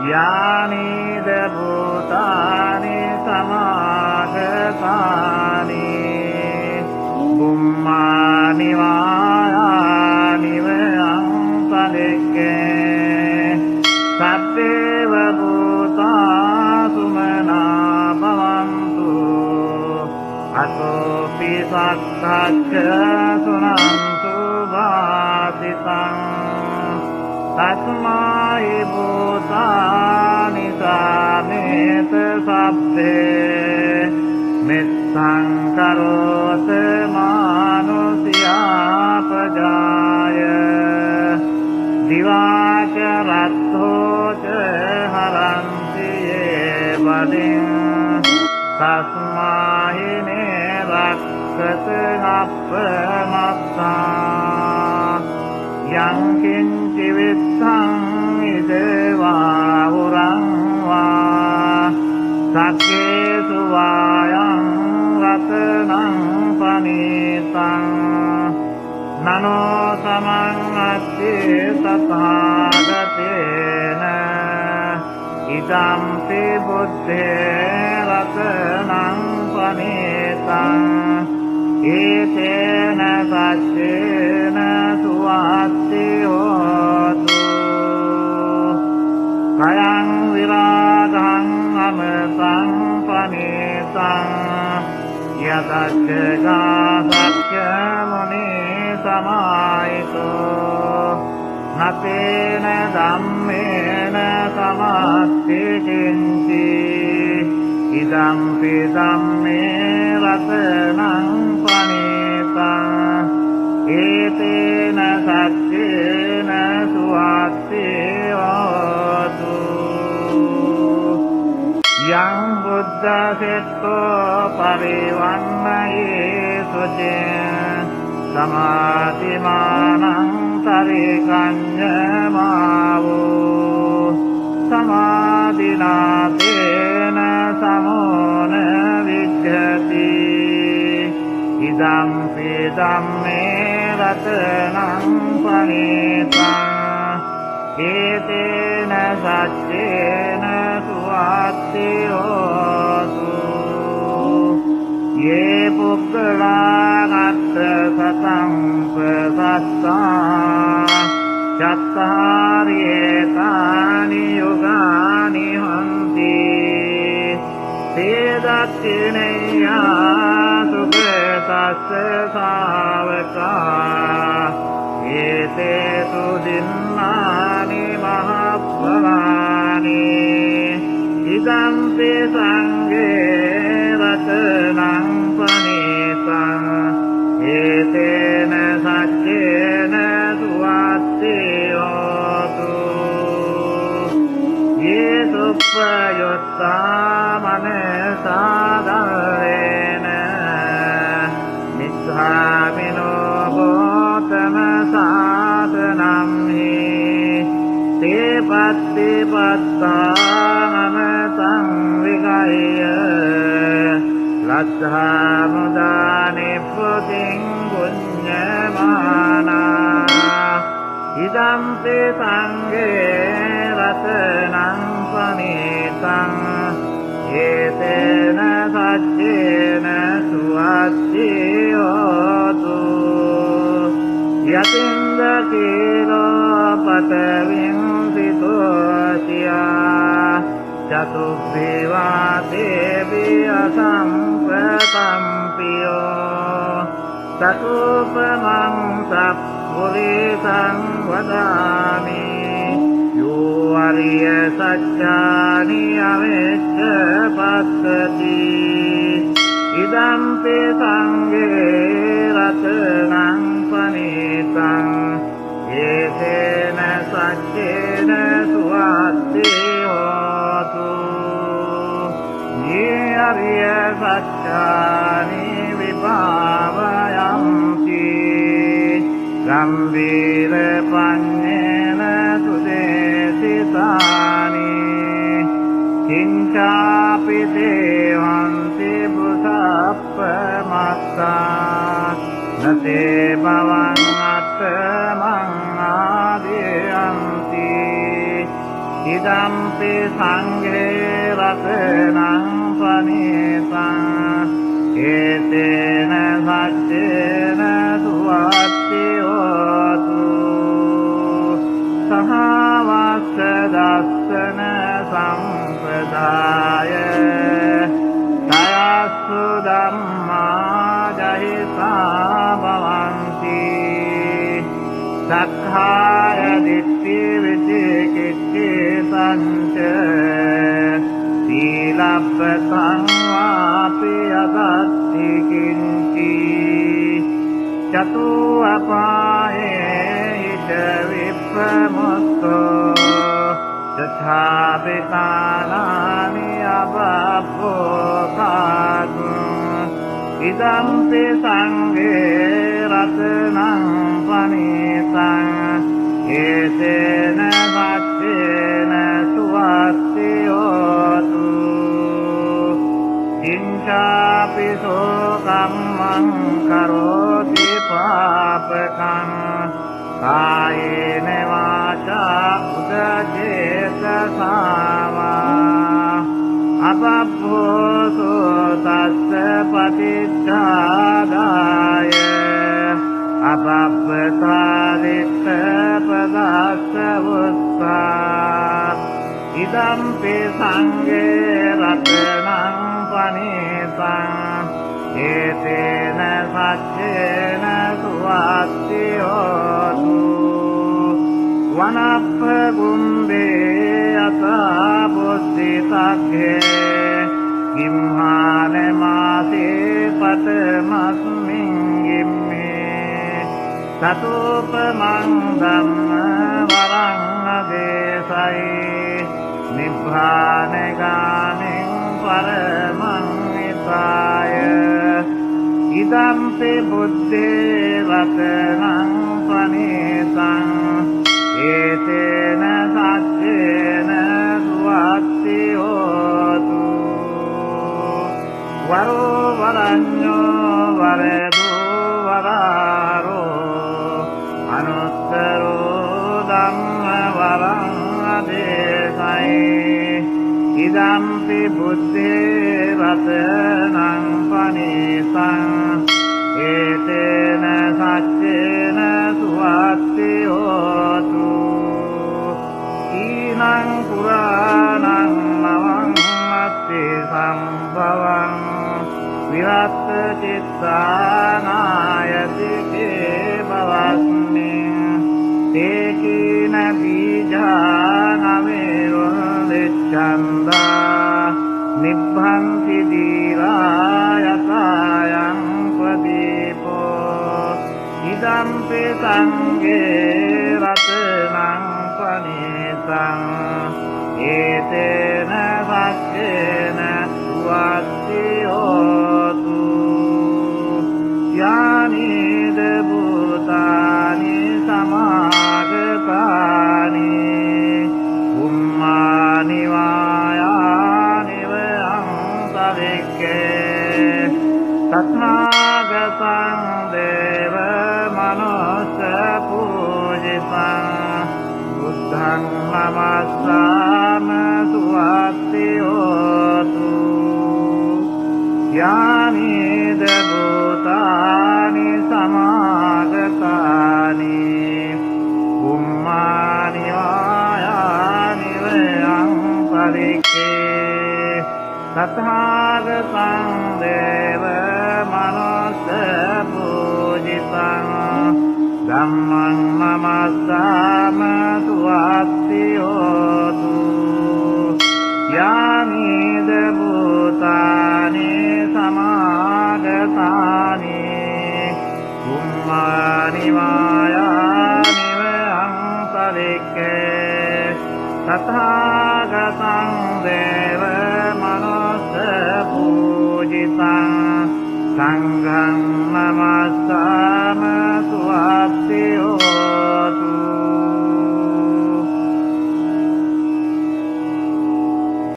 यानि भूतानि समागतानि बुम्मानि वायानि वयंसलिके सत्तेव भूता सुमना भवन्तु अतोऽपि सत्तच्च सुनन्तु भासितम् तस्मै भूतानि सामेत सब्बे मित्थं करोत मानुष्यापजाय दिवाच रद्धो च हरन्ति ये बलिं तस्मै ने रक्षत अपमत्ता यं किञ्चिवित्थं देवाहुरं वा सक्केषु वायं रत्नं पनीतं ननो समङ्गति तथागतेन इदं ते बुद्धे रत्नं पनीतम् एतेन सच्चेन सुवास्ति होतु कयं विरागं अमृतं पनीतं यदच्च सत्यमुनि समाहितो न तेन धम्मेन समास्ति किञ्चित् इदं धम्मे रत्नं पनीतम् एतेन सत्येन सुवास्ति होतु यं बुद्धसिद्धो परिवन्नयेषु च समाधिमानं तरिकञ्जमावो समाधिना तेन समो न विद्यते इदं मे रत्नं पनीतम् एतेन सच्चेन सुवास्ति होतु ये पुग्गलानत्र सतं प्रसत्ता चत्वार्येतानि युगानि हन्ति ते दक्षिणेया सुकृतस्य सावका एते सुदिन्नानि महाफलानि इदं ते सङ्गे रत्नं पनीतम् एतेन सच्चेन सुवास्ति होतु ये सुप्रयुक्ता मनसा दलेन निद्धामिनो साधनं हि ते पत्तिपत्तानमतं विगाय लब्धामुदानि पुतिं पुण्यमाना इदं ते सङ्गे रत्नं पनीतम् एतेन सच्चेन सुवास्ति होतु यतिन्दकीलोपतविंसितोऽस्या चतुर्भिवा देवी असम्प्रतम्पियो ततोपमं सत्पुरुषं वदामि यो अर्यसत्यानि अवेच्च पश्यति इदं ते सङ्गे रत्नं पनीतम् एतेन सच्चेन सुवास्ति होतु ये अर्यसत्यानि विभावयन्ति गम्भीरपण्येन सुदेशितानि किञ्चापि देवन्ति बुधप्रमत्ता न ते भवन्नत्तमङ्गादियन्ति ඉදම්පි සංඝේ රතනං පනිතං ඒතේන සච්චේන සුවත්ති හෝතු සහවස්ස දස්සන සම්පදාය තයස්සු ධම්මා ජහිතා භවන්ති සක්ඛාය දිට්ඨි විචිකිච්ඡති සංච සීලබ්බතං වාපි අදත්ති කිංචි චතු අපායේ ඉද විප්‍රමුක්ඛෝ තථාපිතානානි අබ්බෝ කාතු ඉදම්පි සංඝේ රතනං පනිතං ඒතේන සච්චේන සුවත්ති හෝතු කිංචාපි සෝ කම්මං කරෝති පාපකං කායේන වාචා උදචේතසාවා අපබ්බෝසෝ තස්ස පටිච්චාදාය අපබ්බතාදිත්ත පදස්ස උත්තා ඉදම්පි සංඝේ රතනං පනිතං ඒතේන සච්චේන සුවත්ති හෝතු වනප්ප ගුම්බේ අතා බුද්ධි සක්ඛේ කිම්හාන මාසේ පතමස්මින් ගිම්මේ සතෝපමං ධම්ම වරං දේශයි නිබ්බාන ගාමින් පරමං නිපාය ඉදම්පි බුද්ධේ රතනං පනිතං ඒතේන සච්චේන සුවත්ති හෝතු වරෝ වරඤ්ඤෝ වරදෝ වරාරෝ අනුත්තරෝ ධම්ම වරං අදේශයි ඉදම්පි බුද්ධේ රතනං පනිතං ඒතේන සච්චේන සුවත්ති හෝතු ඊනං පුරාණං නවං අත්ති සම්භවං විරත් චිත්තානායති කේ බවස්මින් තේකීන බීජානමේරුන් දෙච්ඡන්දා නිබ්බන්ති දීරායතායං පදීපෝ ඉදම්පි සංඝේ රතනං පනිතං ඒතේන සච්චේන සුවත්ති හෝතු යානිද භූතානි සමාගතානි උම්මානි වායානි වං සවික්කේ තථාගතං දේව මනෝස පූජිතං බුද්ධං නමස්සාම සුවත්ති හෝතු යානිද භූතානි සමාගතානි උම්මානි වායානි වයං පරික්කේ තථාගතං දේව මනෝස පූජිතං ධම්මං නමස්සාම සුවත්ති හෝතු යානිද භූතානි සමාගතානි උම්මානි වායානි වයං පරික්කේ තථාගතං දේව මනෝස පූජිතං සංඝං නමස්සාම සුවත්ති හෝතු